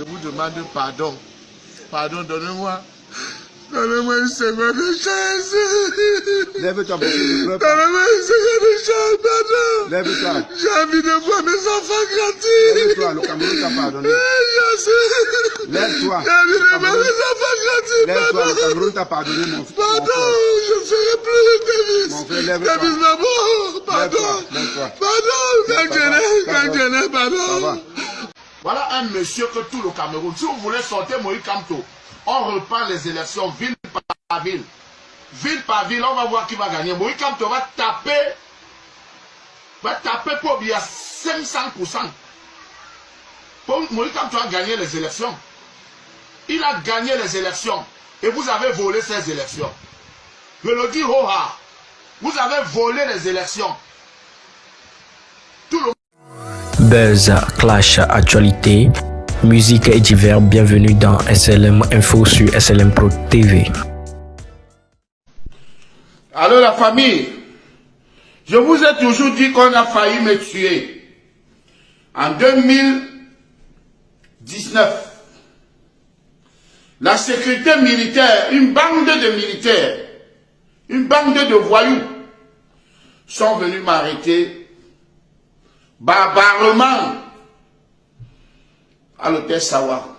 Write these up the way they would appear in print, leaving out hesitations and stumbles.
Je vous demande pardon. Pardon, donnez-moi. Donnez-moi une seconde de chance. Lève-toi, monsieur. Donnez-moi une seconde de chance, pardon. Lève-toi. J'ai envie de voir mes enfants grandir. Lève-toi, le Cameroun t'a pardonné. Lève-toi. J'ai envie de voir mes enfants grandir, Lève-toi, pardon. le Cameroun t'a pardonné, mon frère. Pardon, je ne ferai plus Davis. Mon frère, lève-toi. Davis Mabo, pardon. Lève-toi. Pardon, quand pardon. Voilà un monsieur que tout le Cameroun, si vous voulez sortir Moïse Kamto, on reprend les élections ville par ville. Ville par ville, on va voir qui va gagner. Moïse Kamto va taper pour bien 500%. Moïse Kamto a gagné les élections. Il a gagné les élections. Et vous avez volé ces élections. Je le dis ho-ha. Vous avez volé les élections. Tout le Buzz, clash, actualité, musique et divers. Bienvenue dans SLM Info sur SLM Pro TV. Alors la famille, je vous ai toujours dit qu'on a failli me tuer. En 2019, la sécurité militaire, une bande de militaires, une bande de voyous sont venus m'arrêter barbarément à l'hôtel Sawa.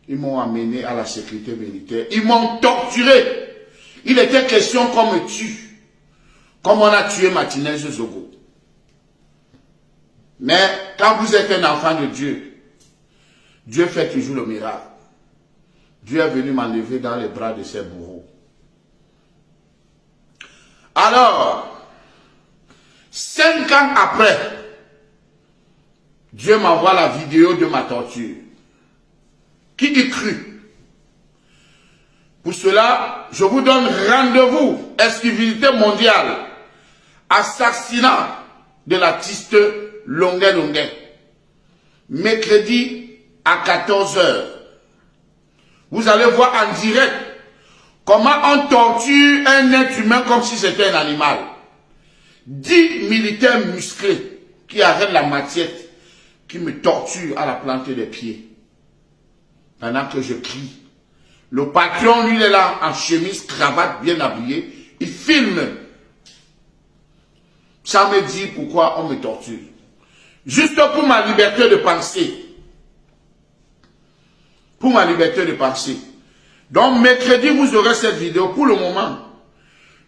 Ils m'ont amené à la sécurité militaire. Ils m'ont torturé. Il était question qu'on me tue. Comme on a tué Martinez Zogo. Mais quand vous êtes un enfant de Dieu, Dieu fait toujours le miracle. Dieu est venu m'enlever dans les bras de ses bourreaux. Alors, 5 ans après, Dieu m'envoie la vidéo de ma torture. Qui y crut? Pour cela, je vous donne rendez-vous, exclusivité mondiale, assassinat de l'artiste Longuet Longuet. Mercredi à 14 h. Vous allez voir en direct comment on torture un être humain comme si c'était un animal. 10 militaires musclés qui arrêtent la matiette, qui me torturent à la plante des pieds. Pendant que je crie. Le patron, lui, il est là en chemise, cravate, bien habillé. Il filme. Ça me dit pourquoi on me torture. Juste pour ma liberté de penser. Pour ma liberté de penser. Donc, mercredi, vous aurez cette vidéo. Pour le moment,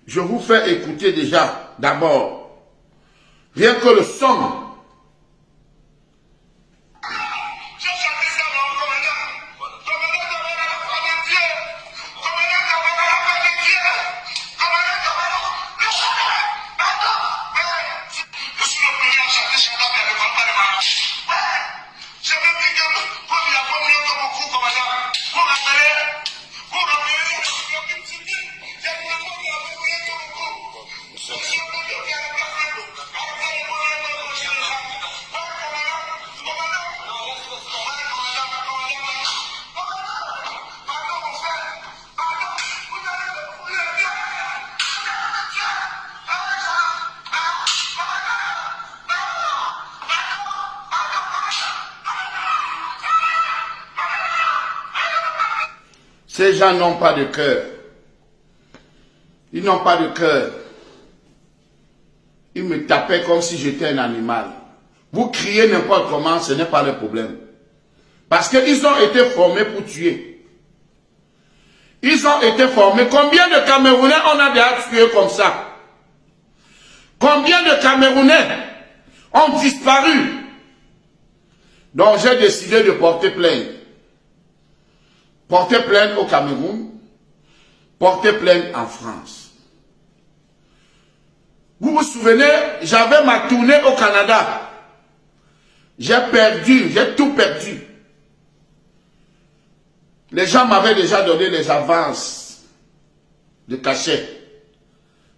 je vous fais écouter déjà, d'abord, rien que le son. Ces gens n'ont pas de cœur. Ils n'ont pas de cœur. Ils me tapaient comme si j'étais un animal. Vous criez n'importe comment, ce n'est pas le problème. Parce qu'ils ont été formés pour tuer. Ils ont été formés. Combien de Camerounais on a déjà tué comme ça? Combien de Camerounais ont disparu? Donc j'ai décidé de porter plainte. Porter plainte au Cameroun, porter plainte en France. Vous vous souvenez, j'avais ma tournée au Canada. J'ai perdu, j'ai tout perdu. Les gens m'avaient déjà donné les avances de cachet.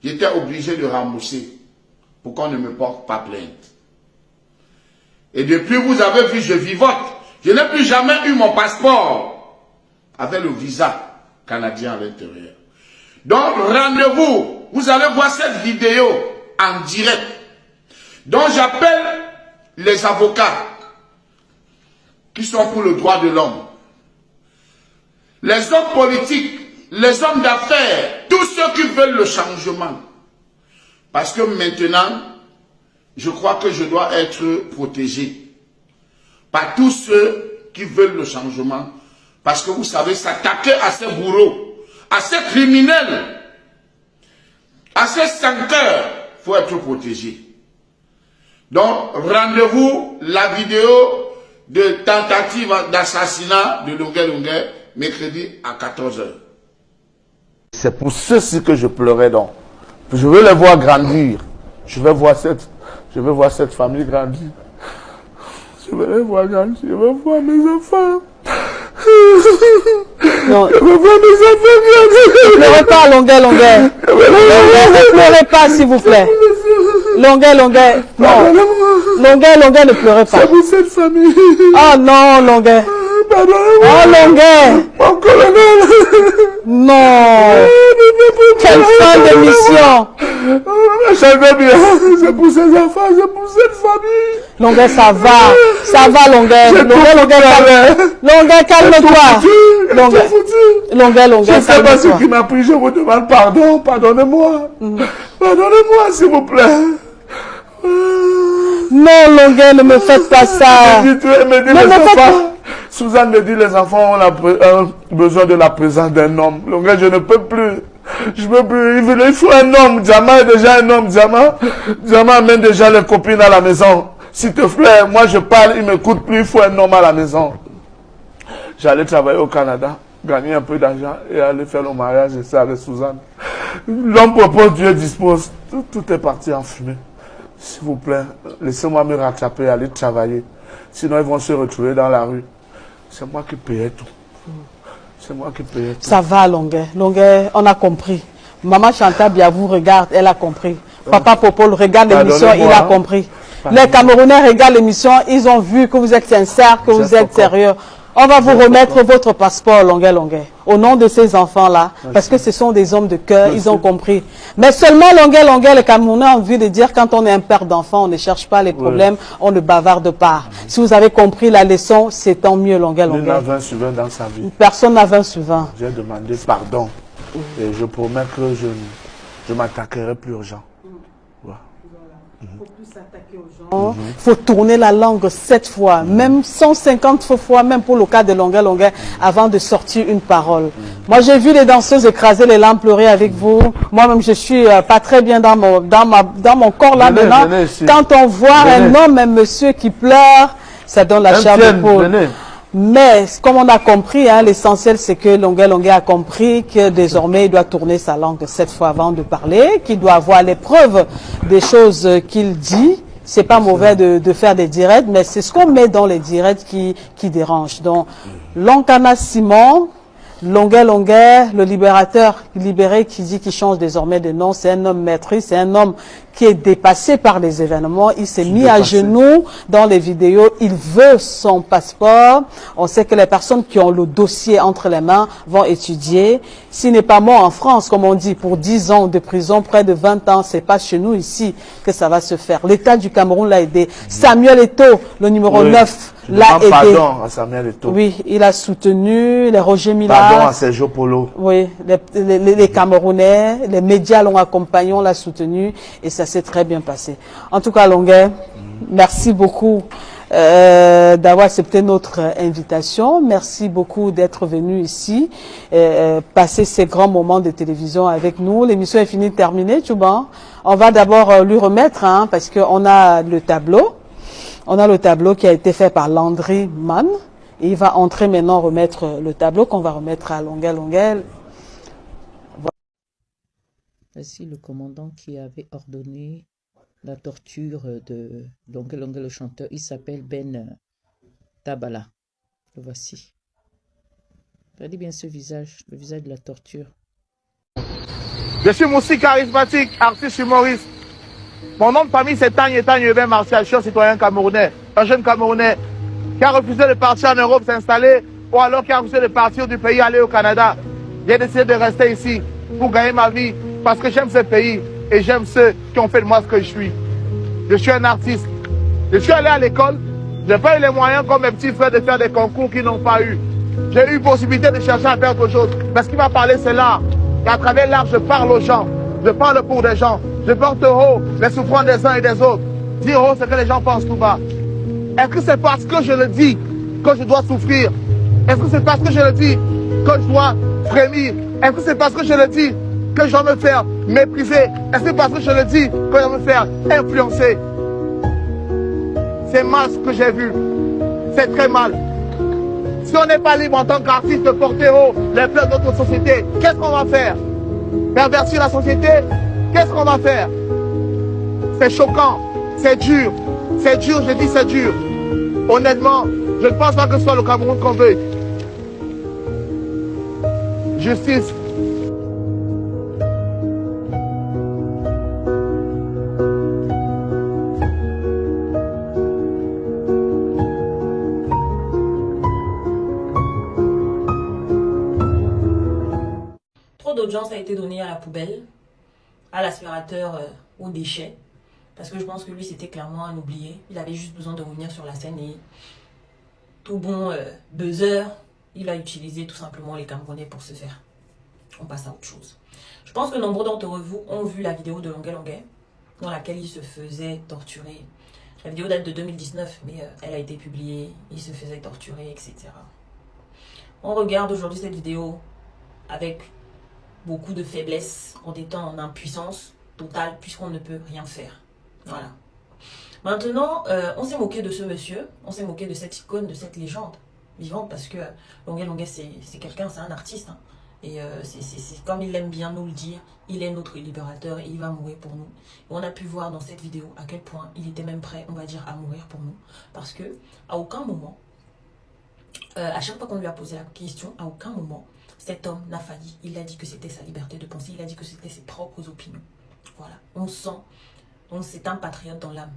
J'étais obligé de rembourser pour qu'on ne me porte pas plainte. Et depuis, vous avez vu, je vivote. Je n'ai plus jamais eu mon passeport avec le visa canadien à l'intérieur. Donc, rendez-vous. Vous allez voir cette vidéo en direct. Donc, j'appelle les avocats qui sont pour le droit de l'homme. Les hommes politiques, les hommes d'affaires, tous ceux qui veulent le changement. Parce que maintenant, je crois que je dois être protégé par tous ceux qui veulent le changement. Parce que vous savez, s'attaquer à ces bourreaux, à ces criminels, à ces sans-cœurs, il faut être protégé. Donc, rendez-vous la vidéo de tentative d'assassinat de Longuet Longuet, mercredi à 14 h. C'est pour ceci que je pleurais donc. Je veux les voir grandir. Je veux voir cette famille grandir. Je veux les voir grandir. Je veux voir mes enfants. Non. Je veux voir mes enfants grandir. Ne pleurez pas, Longuet Longuet. Ne pleurez pas, s'il vous plaît. Longuet Longuet. Non. Longuet Longuet, ne pleurez pas. C'est pour cette famille. Oh non, Longuet. Pardonnez-moi. Oh Longuet. Mon colonel. Non. Quelle fin de mission. J'aimais bien. C'est pour ces enfants, c'est pour cette famille. Longuet, ça va. Ça va, Longuet. Longuet, calme-toi. Longuet, Je ne sais pas ce calme-toi. qui m'a pris, je vous demande pardon, pardonnez-moi. Pardonnez-moi, s'il vous plaît. Non, Longuet, ne me faites pas ça. Me dit les enfants. Suzanne me dit les enfants ont besoin de la présence d'un homme. Longuet, je ne peux plus. Je peux plus. Il faut un homme. Diamant est déjà un homme. Diamant amène déjà les copines à la maison. S'il te plaît, moi je parle, il ne m'écoute plus. Il faut un homme à la maison. J'allais travailler au Canada, gagner un peu d'argent et aller faire le mariage et ça avec Suzanne. L'homme propose, Dieu dispose. Tout est parti en fumée. S'il vous plaît, laissez-moi me rattraper, aller travailler. Sinon, ils vont se retrouver dans la rue. C'est moi qui payais tout. C'est moi qui payais tout. Ça va, Longuet. Longuet, on a compris. Maman Chantal Biavou regarde, elle a compris. Papa Popol regarde l'émission, il a compris. Les Camerounais regardent l'émission, ils ont vu que vous êtes sincère, que vous êtes sérieux. On va vous remettre votre passeport, Longuet Longuet, au nom de ces enfants-là, parce que ce sont des hommes de cœur, ils ont compris. Mais seulement Longuet Longuet, les Camerounais ont envie de dire, quand on est un père d'enfant, on ne cherche pas les problèmes, on ne bavarde pas. Si vous avez compris la leçon, c'est tant mieux, Longuet Longuet. Il n'a 20 sur 20 dans sa vie. Personne n'a 20 sur 20. J'ai demandé pardon. Et je promets que je m'attaquerai plus aux gens. Il faut tourner la langue 7 fois, même 150 fois, même pour le cas de Longuet Longuet, avant de sortir une parole. Moi, j'ai vu les danseuses écraser les lampes, pleurer avec vous. Moi-même, je suis pas très bien dans mon corps là maintenant. Quand on voit un homme, un monsieur qui pleure, ça donne la chair de poule. Mais comme on a compris, hein, l'essentiel c'est que Longuet Longuet a compris que désormais il doit tourner sa langue 7 fois avant de parler, qu'il doit avoir les preuves des choses qu'il dit. C'est pas mauvais de faire des directs, mais c'est ce qu'on met dans les directs qui dérange. Donc, Loncana Simon, Longuet Longuet, le libérateur libéré qui dit qu'il change désormais de nom, c'est un homme maîtrise, c'est un homme qui est dépassé par les événements. Il s'est mis à genoux dans les vidéos. Il veut son passeport. On sait que les personnes qui ont le dossier entre les mains vont étudier. S'il n'est pas mort en France, comme on dit, pour 10 ans de prison, près de 20 ans, c'est pas chez nous ici que ça va se faire. L'État du Cameroun l'a aidé. Samuel Eto'o, le numéro 9, l'a aidé. Pardon à Samuel Eto'o. Oui, il a soutenu les Roger Mila. Pardon à Sergio Polo. Oui, les Camerounais, les médias l'ont accompagné, on l'a soutenu et ça s'est très bien passé. En tout cas, Longuet, merci beaucoup d'avoir accepté notre invitation. Merci beaucoup d'être venu ici, passer ces grands moments de télévision avec nous. L'émission est finie, terminée, Tchouban. On va d'abord lui remettre, hein, parce qu'on a le tableau. On a le tableau qui a été fait par Landry Mann. Et il va entrer maintenant remettre le tableau qu'on va remettre à Longuet Longuet. Voici le commandant qui avait ordonné la torture de Longuet Longuet le chanteur. Il s'appelle Ben Tabala. Le voici. Regardez bien ce visage, le visage de la torture. Je suis Moussi charismatique, artiste humoriste. Mon nom de famille c'est Tagne Ben Martial, je suis un citoyen camerounais, un jeune Camerounais qui a refusé de partir en Europe s'installer ou alors qui a refusé de partir du pays aller au Canada. J'ai décidé de rester ici pour gagner ma vie parce que j'aime ce pays et j'aime ceux qui ont fait de moi ce que je suis. Je suis un artiste. Je suis allé à l'école, J'ai pas eu les moyens comme mes petits frères de faire des concours qu'ils n'ont pas eu. J'ai eu possibilité de chercher à faire autre chose. Mais ce qui m'a parlé, c'est l'art. Et à travers l'art, je parle aux gens. Je parle pour des gens. Je porte haut les souffrances des uns et des autres. Dire haut ce que les gens pensent tout bas. Est-ce que c'est parce que je le dis que je dois souffrir? Est-ce que c'est parce que je le dis que je dois frémir? Est-ce que c'est parce que je le dis que je dois me faire mépriser? Est-ce que c'est parce que je le dis que je dois me faire influencer? C'est mal ce que j'ai vu. C'est très mal. Si on n'est pas libre en tant qu'artiste de porter haut les pleurs de notre société, qu'est-ce qu'on va faire? Pervertir la société? Qu'est-ce qu'on va faire? C'est choquant, c'est dur, je dis c'est dur. Honnêtement, je ne pense pas que ce soit le Cameroun qu'on veut. Justice. Trop d'audience a été donnée à la poubelle, à l'aspirateur aux déchets. Parce que je pense que lui, c'était clairement un oublié. Il avait juste besoin de revenir sur la scène et tout bon buzzer, il a utilisé tout simplement les Camerounais pour se faire. On passe à autre chose. Je pense que nombreux d'entre vous ont vu la vidéo de Longuet Longuet, dans laquelle il se faisait torturer. La vidéo date de 2019, mais elle a été publiée, il se faisait torturer, etc. On regarde aujourd'hui cette vidéo avec beaucoup de faiblesse, en étant en impuissance totale, puisqu'on ne peut rien faire. Voilà. Maintenant, on s'est moqué de ce monsieur, on s'est moqué de cette icône, de cette légende vivante, parce que Longuet Longuet, c'est quelqu'un, c'est un artiste. Hein, et c'est comme il aime bien nous le dire, il est notre libérateur et il va mourir pour nous. Et on a pu voir dans cette vidéo à quel point il était même prêt, on va dire, à mourir pour nous. Parce que à aucun moment, à chaque fois qu'on lui a posé la question, à aucun moment, cet homme n'a failli. Il a dit que c'était sa liberté de penser, il a dit que c'était ses propres opinions. Voilà, on sent. Donc c'est un patriote dans l'âme.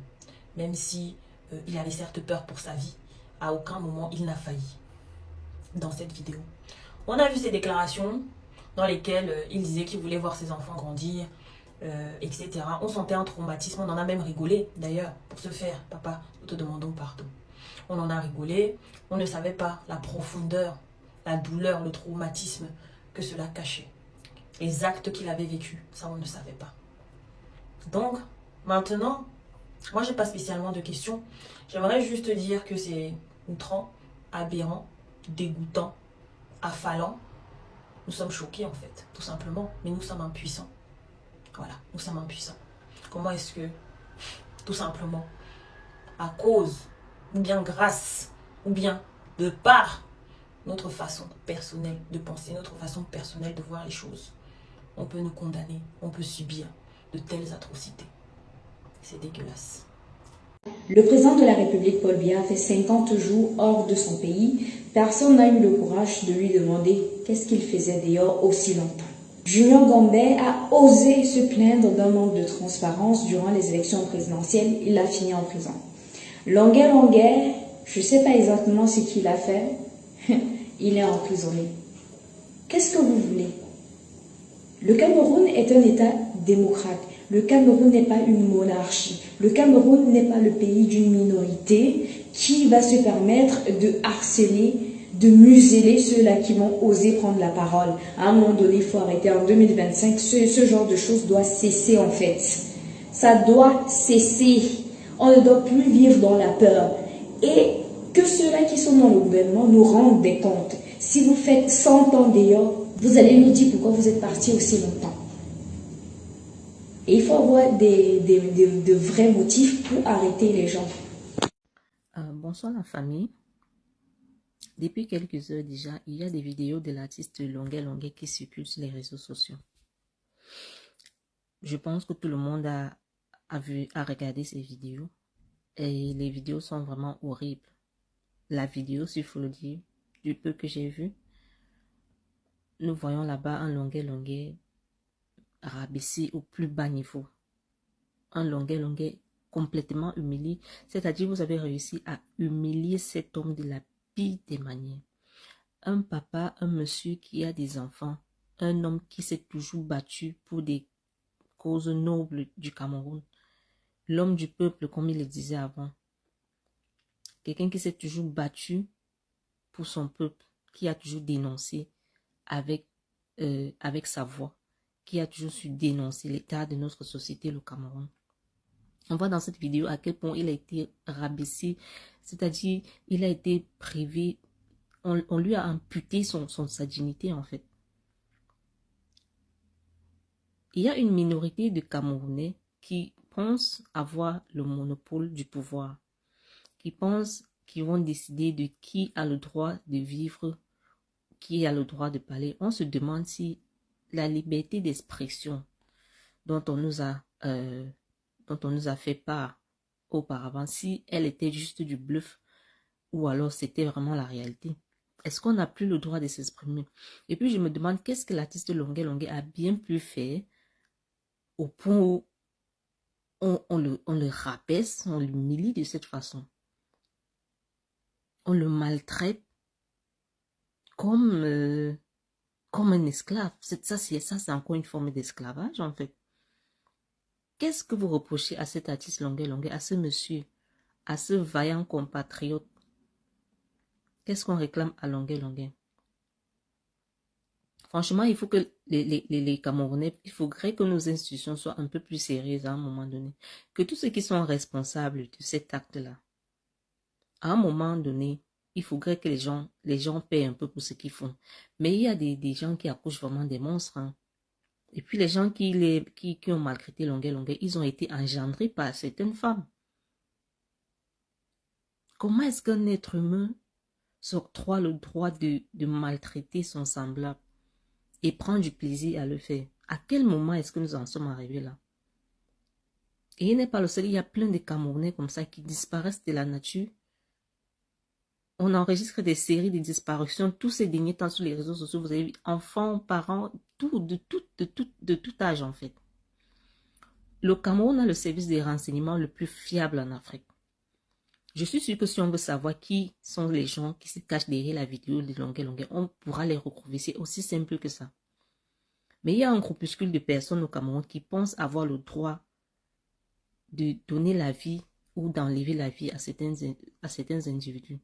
Même si il avait certes peur pour sa vie, à aucun moment il n'a failli dans cette vidéo. On a vu ses déclarations dans lesquelles il disait qu'il voulait voir ses enfants grandir, etc. On sentait un traumatisme, on en a même rigolé d'ailleurs pour se faire. Papa, nous te demandons pardon. On en a rigolé, on ne savait pas la profondeur, la douleur, le traumatisme que cela cachait. Les actes qu'il avait vécus, ça on ne savait pas. Donc, maintenant, moi j'ai pas spécialement de questions. J'aimerais juste dire que c'est outrant, aberrant, dégoûtant, affalant. Nous sommes choqués en fait, tout simplement. Mais nous sommes impuissants. Voilà, nous sommes impuissants. Comment est-ce que, tout simplement, à cause, ou bien grâce, ou bien de par notre façon personnelle de penser, notre façon personnelle de voir les choses, on peut nous condamner, on peut subir de telles atrocités. C'est dégueulasse. Le président de la République, Paul Biya, fait 50 jours hors de son pays. Personne n'a eu le courage de lui demander qu'est-ce qu'il faisait dehors aussi longtemps. Junior Gambé a osé se plaindre d'un manque de transparence durant les élections présidentielles. Il a fini en prison. Longuet Longuet, je ne sais pas exactement ce qu'il a fait. Il est emprisonné. Qu'est-ce que vous voulez? Le Cameroun est un État démocrate. Le Cameroun n'est pas une monarchie. Le Cameroun n'est pas le pays d'une minorité qui va se permettre de harceler, de museler ceux-là qui vont oser prendre la parole. À un moment donné, il faut arrêter. En 2025, ce genre de choses doit cesser en fait. Ça doit cesser. On ne doit plus vivre dans la peur. Et que ceux-là qui sont dans le gouvernement nous rendent des comptes. Si vous faites 100 ans dehors, vous allez nous dire pourquoi vous êtes partis aussi longtemps. Et il faut avoir de vrais motifs pour arrêter les gens. Bonsoir la famille. Depuis quelques heures déjà, il y a des vidéos de l'artiste Longuet Longuet qui circulent sur les réseaux sociaux. Je pense que tout le monde a regardé ces vidéos. Et les vidéos sont vraiment horribles. La vidéo, s'il faut le dire, du peu que j'ai vu, nous voyons là-bas un Longuet Longuet rabaissé au plus bas niveau. Un Longuet Longuet complètement humilié. C'est-à-dire vous avez réussi à humilier cet homme de la pire des manières. Un papa, un monsieur qui a des enfants, un homme qui s'est toujours battu pour des causes nobles du Cameroun. L'homme du peuple, comme il le disait avant. quelqu'un qui s'est toujours battu pour son peuple, qui a toujours dénoncé avec sa voix, qui a toujours su dénoncer l'état de notre société, le Cameroun. On voit dans cette vidéo à quel point il a été rabaissé, c'est-à-dire il a été privé, on lui a amputé sa dignité en fait. Il y a une minorité de Camerounais qui pensent avoir le monopole du pouvoir, qui pensent qu'ils vont décider de qui a le droit de vivre, qui a le droit de parler. On se demande si la liberté d'expression dont on nous a fait part auparavant, si elle était juste du bluff ou alors c'était vraiment la réalité. Est-ce qu'on n'a plus le droit de s'exprimer? Et puis je me demande qu'est-ce que l'artiste Longué Longué a bien pu faire au point où on le rabaisse, on l'humilie de cette façon. On le maltraite comme un esclave. Ça, c'est encore une forme d'esclavage en fait. Qu'est-ce que vous reprochez à cet artiste Longué Longué, à ce monsieur, à ce vaillant compatriote? Qu'est-ce qu'on réclame à Longué Longué? Franchement, il faut que les Camerounais, il faudrait que nos institutions soient un peu plus sérieuses à un moment donné. Que tous ceux qui sont responsables de cet acte-là, à un moment donné, il faudrait que les gens paient un peu pour ce qu'ils font. Mais il y a des gens qui accouchent vraiment des monstres. Hein. Et puis les gens qui ont maltraité Longué Longué, ils ont été engendrés par certaines femmes. Comment est-ce qu'un être humain s'octroie le droit de maltraiter son semblable et prend du plaisir à le faire? À quel moment est-ce que nous en sommes arrivés là? Et il n'est pas le seul, il y a plein de Camerounais comme ça qui disparaissent de la nature. On enregistre des séries de disparitions tous ces derniers temps sur les réseaux sociaux. Vous avez vu enfants, parents, de tout âge en fait. Le Cameroun a le service de renseignement le plus fiable en Afrique. Je suis sûre que si on veut savoir qui sont les gens qui se cachent derrière la vidéo de Longué Longué, on pourra les retrouver. C'est aussi simple que ça. Mais il y a un groupuscule de personnes au Cameroun qui pensent avoir le droit de donner la vie ou d'enlever la vie à certains individus.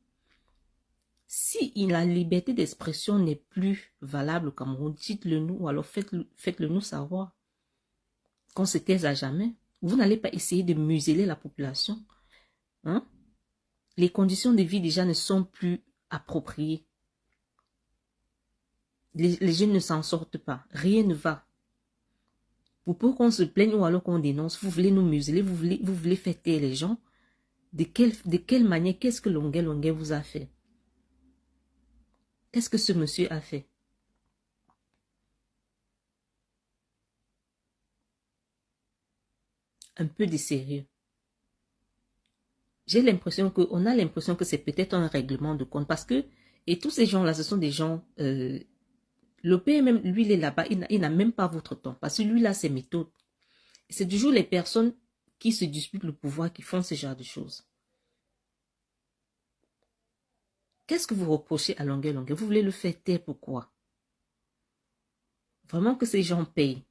Si la liberté d'expression n'est plus valable au Cameroun, dites-le nous ou alors faites-le nous savoir. Qu'on se taise à jamais. Vous n'allez pas essayer de museler la population. Hein? Les conditions de vie déjà ne sont plus appropriées. Les jeunes ne s'en sortent pas. Rien ne va. Pour qu'on se plaigne ou alors qu'on dénonce, vous voulez nous museler, vous voulez faire taire les gens. De quelle manière, qu'est-ce que Longué Longué vous a fait? Qu'est-ce que ce monsieur a fait? Un peu de sérieux. J'ai l'impression on a l'impression que c'est peut-être un règlement de compte parce que, et tous ces gens-là, ce sont des gens, le PMM, lui, il est là-bas, il n'a même pas votre temps parce que lui, là, ses méthodes. C'est toujours les personnes qui se disputent le pouvoir qui font ce genre de choses. Qu'est-ce que vous reprochez à Longué Longué? Vous voulez le faire taire, pourquoi? Vraiment que ces gens payent.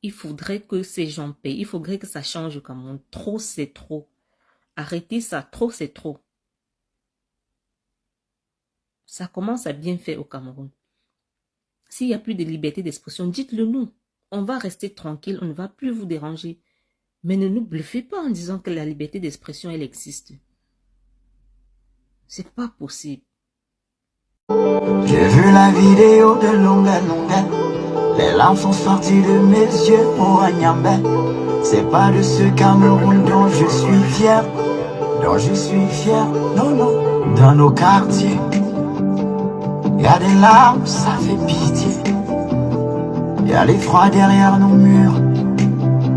Il faudrait que ces gens payent. Il faudrait que ça change au Cameroun. Trop, c'est trop. Arrêtez ça. Trop, c'est trop. Ça commence à bien faire au Cameroun. S'il n'y a plus de liberté d'expression, dites-le nous. On va rester tranquille. On ne va plus vous déranger. Mais ne nous bluffez pas en disant que la liberté d'expression, elle existe. C'est pas possible. J'ai vu la vidéo de Longué Longué. Les larmes sont sorties de mes yeux pour un Nyambé. C'est pas de ce Cameroun dont je suis fier. Non, non. Dans nos quartiers, y a des larmes, ça fait pitié. Y a l'effroi derrière nos murs.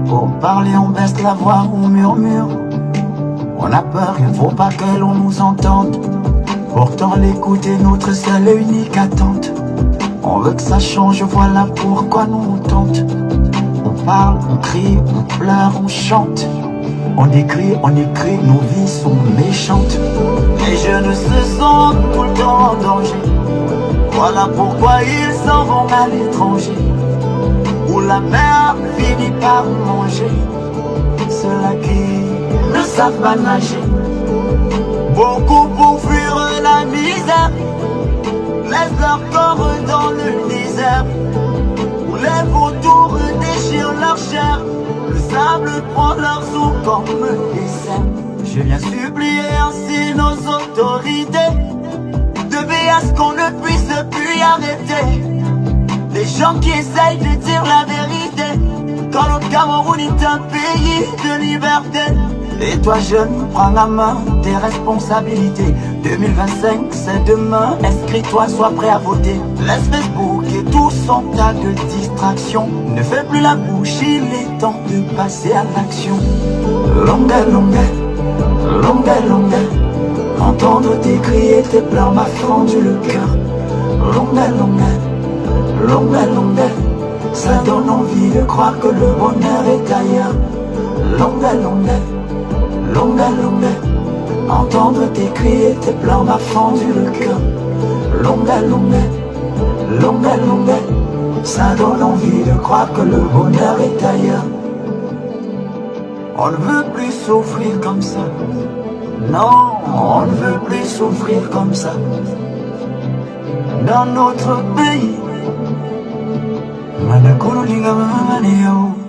Pour parler, on baisse la voix, on murmure. On a peur, il ne faut pas que l'on nous entende. Pourtant l'écoute est notre seule et unique attente. On veut que ça change, voilà pourquoi nous on tente. On parle, on crie, on pleure, on chante. On décrit, on écrit, nos vies sont méchantes. Les jeunes se sentent tout le temps en danger. Voilà pourquoi ils s'en vont à l'étranger, où la mer finit par manger ceux-là qui ne savent pas nager. beaucoup pour fuir la misère, laissent leur corps dans le désert, où les vautours déchirent leur chair, le sable prend leur sou comme dessert. Je viens supplier ainsi nos autorités de veiller à ce qu'on ne puisse plus arrêter les gens qui essayent de dire la vérité, quand le Cameroun est un pays de liberté. Et toi jeune, prends la main, tes responsabilités. 2025 c'est demain, inscris-toi, sois prêt à voter. Laisse Facebook et tout son tas de distractions, ne fais plus la bouche, il est temps de passer à l'action. Longue, longue, longue, longue, entendre tes cris et tes pleurs m'a fendu le cœur. Longue, longue, longue, longue, ça donne envie de croire que le bonheur est ailleurs. Longue, longue, longue, longue, entendre tes cris et tes pleurs m'a fendu le cœur. Longue, longue, longue, longue, ça donne envie de croire que le bonheur est ailleurs. On ne veut plus souffrir comme ça. Non, on ne veut plus souffrir comme ça. Dans notre pays, Manakolo linga mamaneo.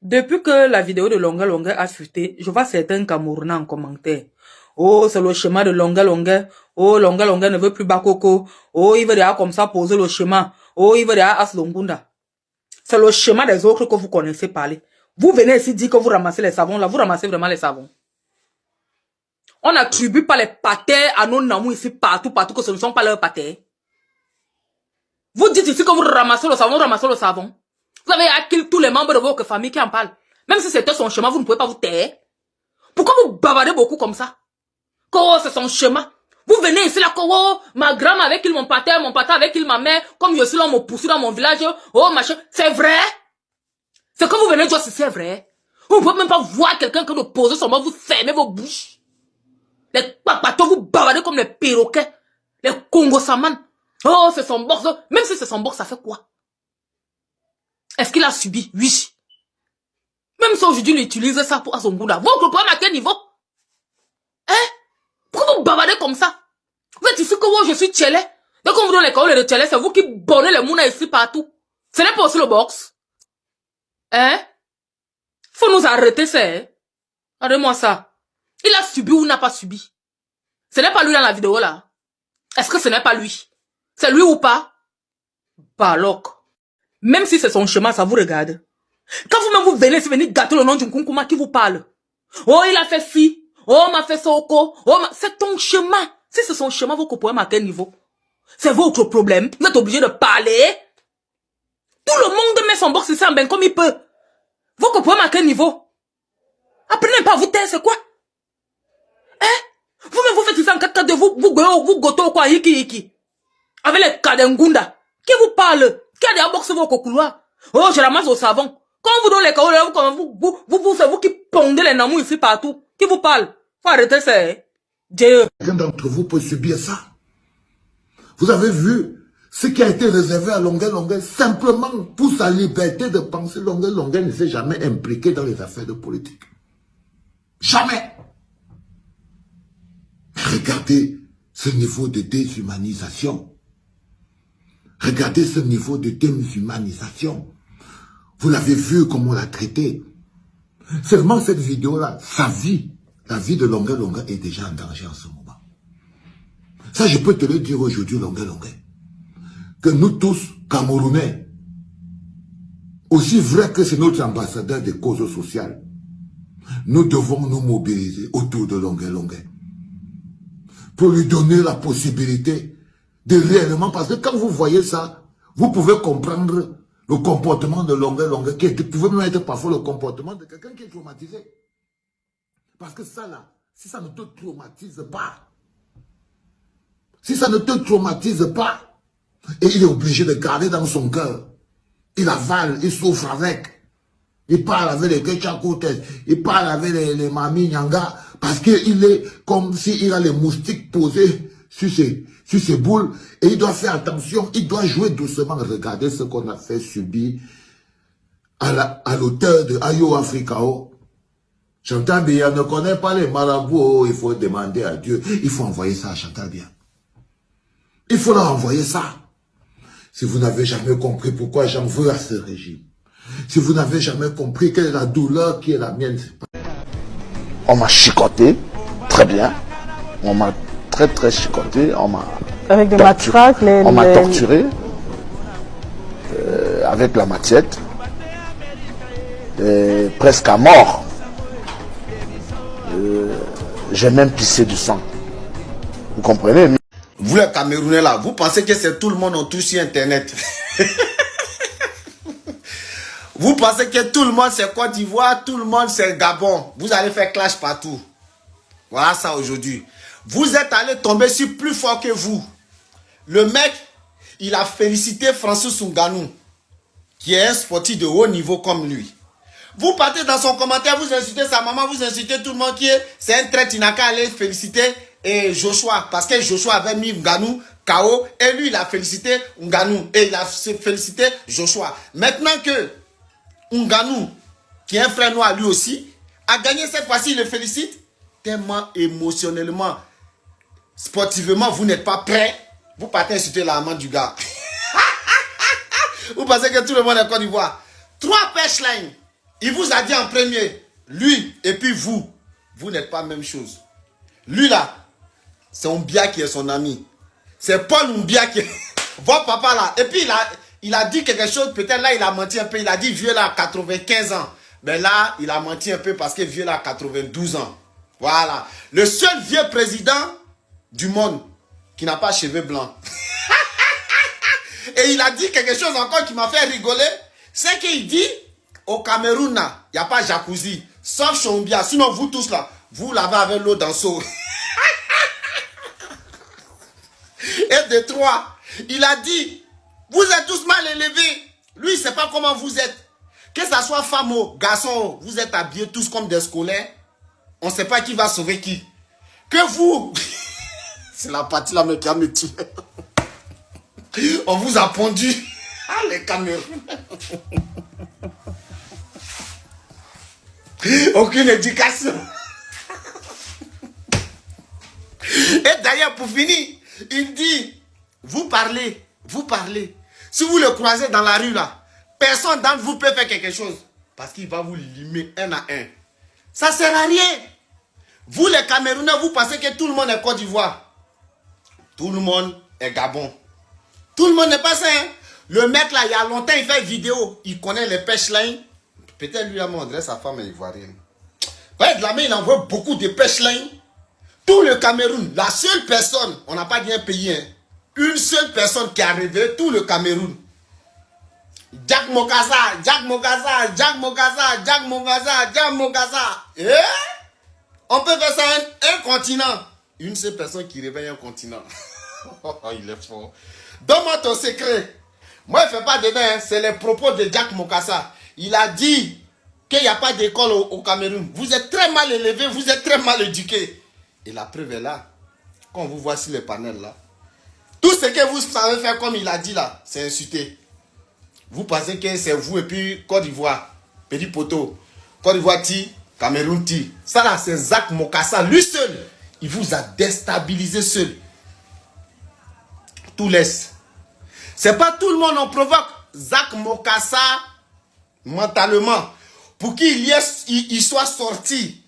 Depuis que la vidéo de Longa Longa a fuité, je vois certains Camerounais en commentaire. Oh, c'est le schéma de Longa Longa. Oh, Longa Longa ne veut plus Bakoko. Oh, il veut déjà comme ça poser le schéma. Oh, il veut déjà As Longunda. C'est le schéma des autres que vous connaissez parler. Vous venez ici dire que vous ramassez les savons. Là, vous ramassez vraiment les savons. On n'attribue pas les pâtés à nos namous ici partout, que ce ne sont pas leurs pâtés. Vous dites ici que vous ramassez le savon, Vous avez acquis tous les membres de votre famille qui en parlent. Même si c'était son chemin, vous ne pouvez pas vous taire. Pourquoi vous bavardez beaucoup comme ça? Oh, c'est son chemin. Vous venez ici là, oh, ma grand avec il mon pâté avec il ma mère, comme je suis là, on me poursuit dans mon village, oh, machin. C'est vrai? C'est que vous venez dire si c'est vrai. Vous ne pouvez même pas voir quelqu'un qui nous pose son mot, vous fermez vos bouches. Les papatos, vous bavardez comme les perroquets. Les Congo-Saman. Oh, c'est son box. Même si c'est son box, ça fait quoi? Est-ce qu'il a subi? Oui. Même si aujourd'hui il utilise ça pour son goût là. Votre problème à quel niveau? Hein? Pourquoi vous bavardez comme ça? Vous êtes ici que moi je suis tchélé. Dès qu'on vous donne les carottes de tchélé, c'est vous qui bonnez les mounas ici partout. Ce n'est pas aussi le box. Hein? Faut nous arrêter ça. Hein? Regardez-moi ça. Il a subi ou n'a pas subi? Ce n'est pas lui dans la vidéo là. Est-ce que ce n'est pas lui? C'est lui ou pas? Balok. Même si c'est son chemin, ça vous regarde. Quand vous-même vous venez, c'est venir gâter le nom d'une Kunkuma qui vous parle. Oh, il a fait ci. Oh, m'a fait soko. Oh, c'est ton chemin. Si c'est son chemin, vous comprenez à quel niveau? C'est votre problème. Vous êtes obligé de parler. Tout le monde met son box ici en bain comme il peut. Vous comprenez à quel niveau? Apprenez pas à vous taire, c'est quoi? Hein? Vous-même vous faites ici en 4 de vous goto quoi, hiki. Avec les kadengunda. Qui vous parle? Qui a des box sur vos couloirs? Oh, je ramasse au savon. Quand vous donnez les carottes, c'est vous qui pondez les namous ici partout. Qui vous parle? Faut arrêter ça. Dieu. Quelqu'un d'entre vous peut subir ça. Vous avez vu ce qui a été réservé à Longa Longa simplement pour sa liberté de penser. Longa Longa ne s'est jamais impliqué dans les affaires de politique. Jamais. Regardez ce niveau de déshumanisation. Regardez ce niveau de déshumanisation. Vous l'avez vu comment on l'a traité. Seulement cette vidéo-là, sa vie, la vie de Longa Longa est déjà en danger en ce moment. Ça, je peux te le dire aujourd'hui, Longa Longa. Que nous tous, Camerounais, aussi vrai que c'est notre ambassadeur des causes sociales, nous devons nous mobiliser autour de Longa Longa. Pour lui donner la possibilité de réellement, parce que quand vous voyez ça, vous pouvez comprendre le comportement de Longa Longa, qui pouvait même être parfois le comportement de quelqu'un qui est traumatisé. Parce que ça là, si ça ne te traumatise pas, et il est obligé de garder dans son cœur, il avale, il souffre avec, il parle avec les Ketchakoutes, il parle avec les Mami Nyanga, parce qu'il est comme s'il a les moustiques posés sur ses boules, et il doit faire attention, il doit jouer doucement. Regardez ce qu'on a fait subir à l'auteur de Ayo Africao. Chantal Biya ne connaît pas les marabouts, il faut demander à Dieu, il faut envoyer ça à Chantal Biya. Il faut leur envoyer ça. Si vous n'avez jamais compris pourquoi j'en veux à ce régime, si vous n'avez jamais compris quelle est la douleur qui est la mienne, on m'a chicoté, très bien, on m'a très chicoté, on m'a avec des matraques, on m'a torturé avec la machette. presque à mort. J'ai même pissé du sang. Vous comprenez? Vous les Camerounais là, vous pensez que c'est tout le monde en tout sur Internet? Vous pensez que tout le monde c'est Côte d'Ivoire, tout le monde c'est Gabon. Vous allez faire clash partout. Voilà ça aujourd'hui. Vous êtes allé tomber sur plus fort que vous. Le mec, il a félicité Francis Ngannou, qui est un sportif de haut niveau comme lui. Vous partez dans son commentaire, vous insultez sa maman, vous insultez tout le monde qui est... C'est un trait, il n'a qu'à aller féliciter Joshua. Parce que Joshua avait mis Ngannou KO et lui, il a félicité Ngannou. Et il a félicité Joshua. Maintenant que Ngannou, qui est un frère noir lui aussi, a gagné cette fois-ci, il le félicite. Tellement émotionnellement, sportivement, vous n'êtes pas prêt. Vous partez insulter la maman du gars. Vous pensez que tout le monde est Côte d'Ivoire. 3 punchlines. Il vous a dit en premier, lui et puis vous. Vous n'êtes pas la même chose. Lui là, c'est Mbia qui est son ami. C'est Paul Mbia qui est... Votre papa là. Et puis il a dit quelque chose, peut-être là il a menti un peu. Il a dit vieux là 95 ans. Mais là, il a menti un peu parce que vieux là 92 ans. Voilà. Le seul vieux président du monde qui n'a pas cheveux blancs. Et il a dit quelque chose encore qui m'a fait rigoler. C'est qu'il dit, au Cameroun, il n'y a pas jacuzzi. Sauf Chombia. Sinon, vous tous là, vous lavez avec l'eau dans seau. Et de 3, il a dit, vous êtes tous mal élevés. Lui, il ne sait pas comment vous êtes. Que ça soit femme ou garçon, vous êtes habillés tous comme des scolaires. On ne sait pas qui va sauver qui. Que vous... C'est la partie là qui a me tué. On vous a pondu. Ah, les Camerounais. Aucune éducation. Et d'ailleurs, pour finir, il dit, vous parlez. Si vous le croisez dans la rue là, personne d'entre vous peut faire quelque chose. Parce qu'il va vous limer un à un. Ça ne sert à rien. Vous les Camerounais, vous pensez que tout le monde est Côte d'Ivoire. Tout le monde est Gabon. Tout le monde n'est pas ça. Hein? Le mec là, il y a longtemps, il fait vidéo. Il connaît les punchlines. Peut-être lui, à mon adresse, sa femme est ivoirienne. Ouais, de la main, il envoie beaucoup de punchlines. Tout le Cameroun, la seule personne, on n'a pas dit un pays, hein, une seule personne qui a rêvé, tout le Cameroun. Jack Mokasa. Eh? On peut faire ça un continent. Une seule personne qui réveille un continent. Il est fort. Donne-moi ton secret. Moi, je ne fais pas dedans. Hein. C'est les propos de Jack Mokasa. Il a dit qu'il n'y a pas d'école au Cameroun. Vous êtes très mal élevés, vous êtes très mal éduqués. Et la preuve est là. Quand on vous voit sur les panels là, tout ce que vous savez faire comme il a dit là, c'est insulter. Vous pensez que c'est vous et puis Côte d'Ivoire, petit poteau. Côte d'Ivoire ti, Cameroun ti. Ça là, c'est Jack Mokasa, lui seul. Il vous a déstabilisé seul. Tout laisse. C'est pas tout le monde on provoque. Jack Mokasa, mentalement, pour qu'il soit sorti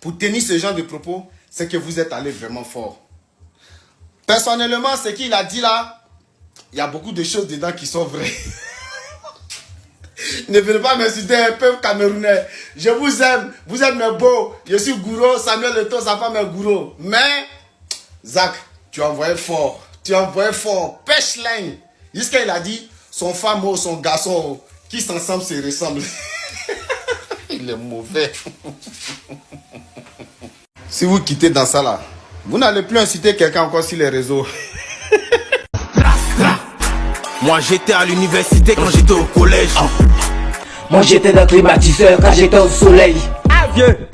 pour tenir ce genre de propos, c'est que vous êtes allé vraiment fort. Personnellement, ce qu'il a dit là, il y a beaucoup de choses dedans qui sont vraies. Ne venez pas m'insulter, un peuple camerounais. Je vous aime, vous êtes mes beaux. Je suis Gouro, Samuel Eto'o, sa femme est Gouro. Mais, Zach, tu as envoyé fort. Tu as envoyé fort. Pêche-ligne. Jusqu'à il a dit, son femme ou son garçon, qui s'ensemble se ressemblent. Il est mauvais. Si vous quittez dans ça là, vous n'allez plus inciter quelqu'un encore sur les réseaux. Moi j'étais à l'université quand j'étais au collège. Moi j'étais dans le climatiseur quand j'étais au soleil. Ah vieux.